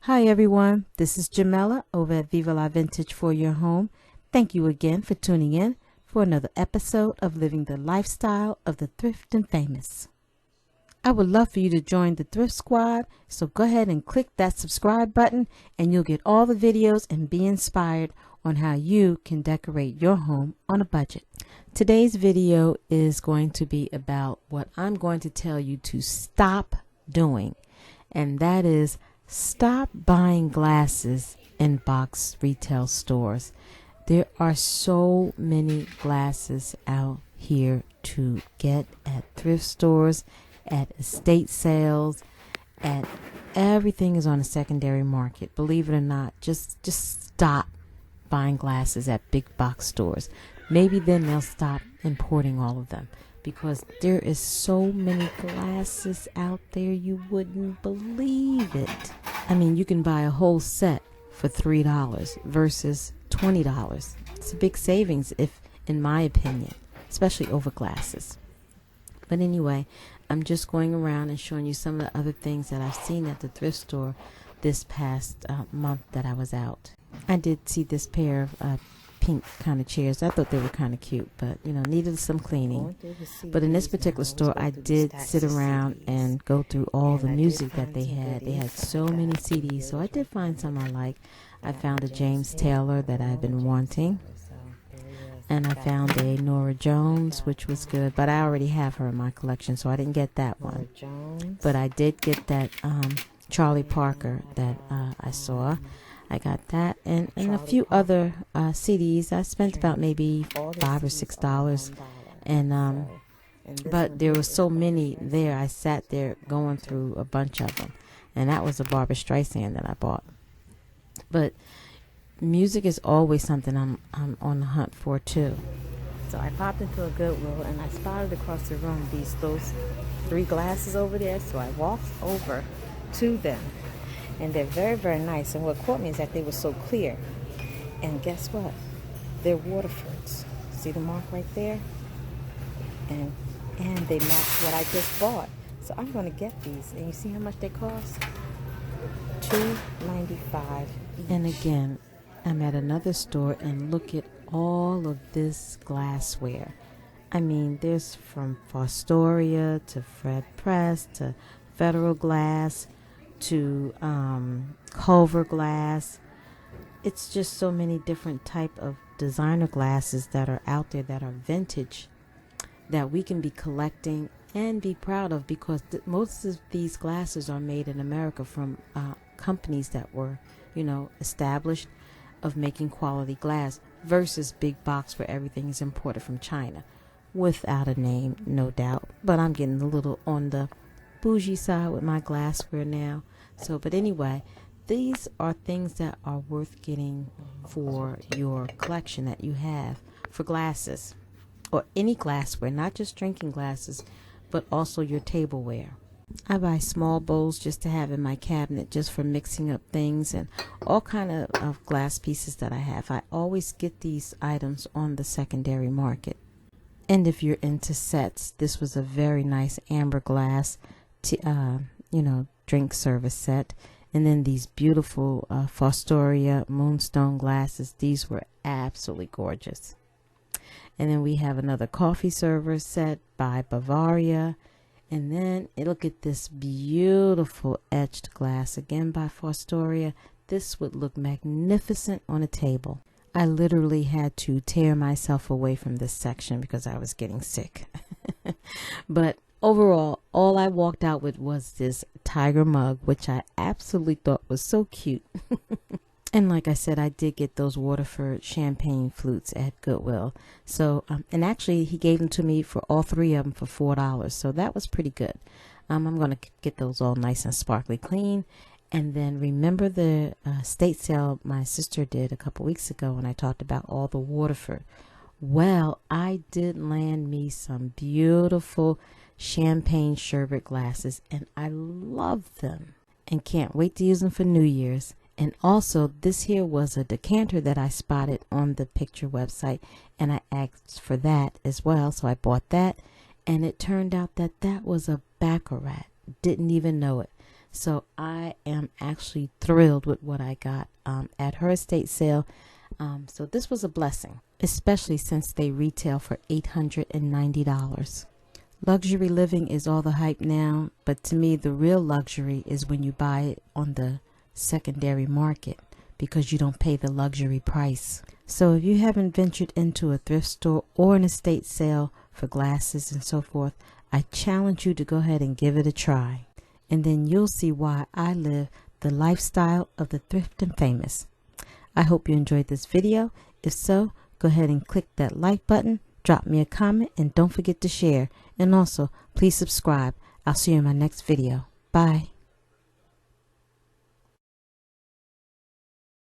Hi everyone, this is Jamela over at Viva La Vintage for your home. Thank you again for tuning in for another episode of Living the Lifestyle of the Thrift and Famous. I would love for you to join the Thrift Squad, so go ahead and click that subscribe button and you'll get all the videos and be inspired on how you can decorate your home on a budget. Today's video is going to be about what I'm going to tell you to stop doing, and that is stop buying glasses in box retail stores. There are so many glasses out here to get at thrift stores, at estate sales, at everything is on a secondary market. Believe it or not, just stop buying glasses at big box stores. Maybe then they'll stop importing all of them, because there is so many glasses out there you wouldn't believe it. I mean, you can buy a whole set for $3 versus $20. It's a big savings, if in my opinion, especially over glasses. But anyway, I'm just going around and showing you some of the other things that I've seen at the thrift store this past month that I was out. I did see this pair of pink kind of chairs. I thought they were kind of cute, but needed some cleaning. But in this particular store, I did sit around and go through all the music that they had. They had so many CDs, so I did find some I like. I found a James Taylor that I've been wanting, and I found a Nora Jones, which was good, but I already have her in my collection, so I didn't get that one. But I did get that Charlie Parker that I saw. I got that and a few other CDs. I spent about maybe $5 or $6, and but there were so many there. I sat there going through a bunch of them, and that was a Barbra Streisand that I bought. But music is always something I'm on the hunt for too. So I popped into a Goodwill and I spotted across the room those 3 glasses over there. So I walked over to them. And they're very, very nice. And what caught me is that they were so clear. And guess what? They're Waterfords. See the mark right there? And they match what I just bought. So I'm going to get these. And you see how much they cost? $2.95 each. And again, I'm at another store and look at all of this glassware. I mean, there's from Fostoria to Fred Press to Federal Glass to Culver glass. It's just so many different type of designer glasses that are out there that are vintage that we can be collecting and be proud of, because most of these glasses are made in America from companies that were established of making quality glass, versus big box where everything is imported from China without a name, no doubt. But I'm getting a little on the bougie side with my glassware now. So, but anyway, these are things that are worth getting for your collection that you have for glasses, or any glassware, not just drinking glasses, but also your tableware. I buy small bowls just to have in my cabinet, just for mixing up things, and all kind of glass pieces that I have. I always get these items on the secondary market. And if you're into sets, this was a very nice amber glass drink service set. And then these beautiful Fostoria Moonstone glasses. These were absolutely gorgeous. And then we have another coffee server set by Bavaria. And then look at this beautiful etched glass, again by Fostoria. This would look magnificent on a table. I literally had to tear myself away from this section because I was getting sick. But overall, all I walked out with was this tiger mug, which I absolutely thought was so cute. And like I said, I did get those Waterford champagne flutes at Goodwill. So, and actually he gave them to me for all 3 of them for $4. So that was pretty good. I'm going to get those all nice and sparkly clean. And then remember the estate sale my sister did a couple weeks ago when I talked about all the Waterford. Well, I did land me some beautiful champagne sherbet glasses, and I love them and can't wait to use them for New Year's. And also, this here was a decanter that I spotted on the picture website, and I asked for that as well, so I bought that. And it turned out that that was a Baccarat. Didn't even know it. So I am actually thrilled with what I got at her estate sale. So this was a blessing, especially since they retail for $890. Luxury living is all the hype now, but to me the real luxury is when you buy it on the secondary market, because you don't pay the luxury price. So if you haven't ventured into a thrift store or an estate sale for glasses and so forth, I challenge you to go ahead and give it a try. And then you'll see why I live the lifestyle of the thrift and famous. I hope you enjoyed this video. If so, go ahead and click that like button, drop me a comment, and don't forget to share. And also, please subscribe. I'll see you in my next video. Bye.